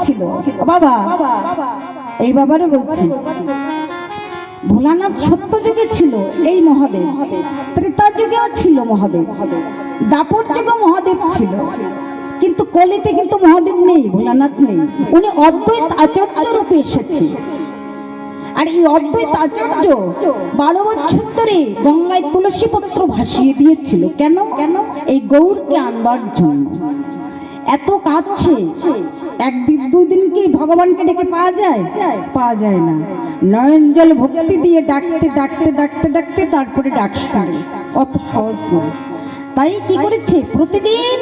ছিল বাবা, এই বাবারও বলছি ভোলানাথ সত্য যুগে ছিল এই মহাদেব, ত্রেতা যুগেও ছিল মহাদেব, দাপর যুগে মহাদেব ছিল, কিন্তু কলিতে কিন্তু মহাদেব নেই, ভোলানাথ নেই। উনি অদ্বৈত আচার্য রূপে এসেছে। আর এই অদ্বৈত আচার্য 12 বছর ধরে গঙ্গায় তুলসী পত্র ভাসিয়ে দিয়েছিল। কেন? এই গৌরকে আনবার জন্য। এত কাঁদছে, একদিন দুদিন কি ভগবানকে ডেকে পাওয়া যায়? পাওয়া যায় না। নয়ন জল ভক্তি দিয়ে ডাকতে ডাকতে ডাকতে ডাকতে তারপরে ডাক শুনে, অত সহজ নয়। তাই কি করেছে? প্রতিদিন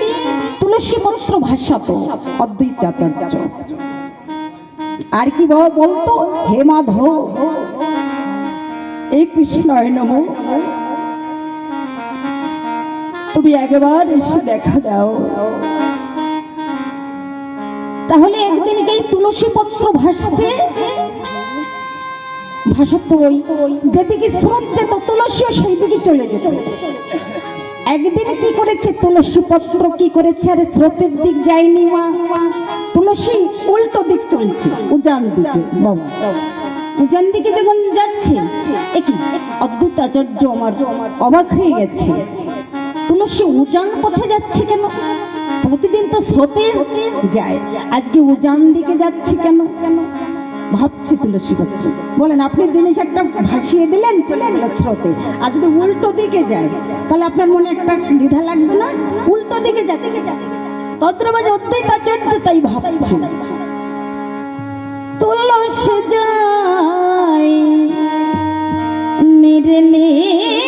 তুলসী পত্র ভাসাতো অদ্বৈত আচার্য। আর কি বলতো? হে মাধব, এই কৃষ্ণায় নমঃ, তুমি একবার এসে দেখা দাও। তাহলে একদিনকে তুলসী পত্র ভাসছে, ভাসাতো ওই যেদিকে স্রোত যেত তুলসীও সেই দিকে চলে যেত। একদিন কি করেছে? তুলসী পত্র কি করেছে? আরে স্রোতের দিক যায়নি মা, তুলসী উল্টো দিক চলছে, উজান দিকে। বাবা, উজান দিকে যখন যাচ্ছে, একই অদ্ভুত আচার্য আমার অবাক হয়ে গেছে। তুলসী উজান পথে যাচ্ছে কেন? প্রতিদিন তো স্রোতে যায়, আজকে উজান দিকে যাচ্ছে কেন? ভাবছি তুলসী পত্র। বলেন, আপনি জিনিস একটা ভাসিয়ে দিলেন, চলে গেল স্রোতে, আর যদি উল্টো দিকে যায় তাহলে আপনার মনে একটা দ্বিধা লাগবে না? উল্টো দিকে যাচ্ছে, তদ্রবাজে অদ্বৈত আচার্য তাই ভাবছি। তুলসী যায় নিরে নিরে,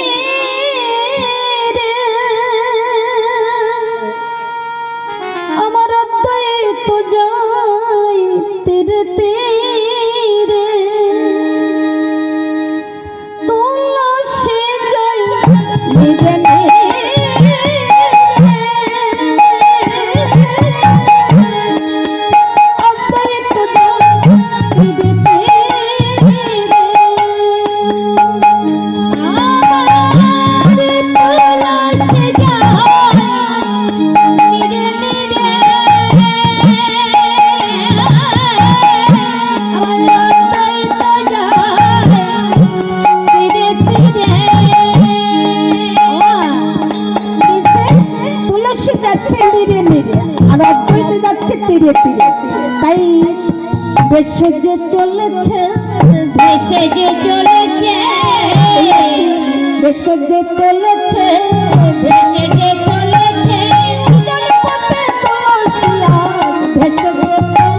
আমার অদ্বৈত যায় তীরে তীরে, তুলসী যায় নিরে নিরে, তাই ভেসে যে চলেছে, ভেসে যে চলেছে, ভেসে যে চলেছে, ভেসে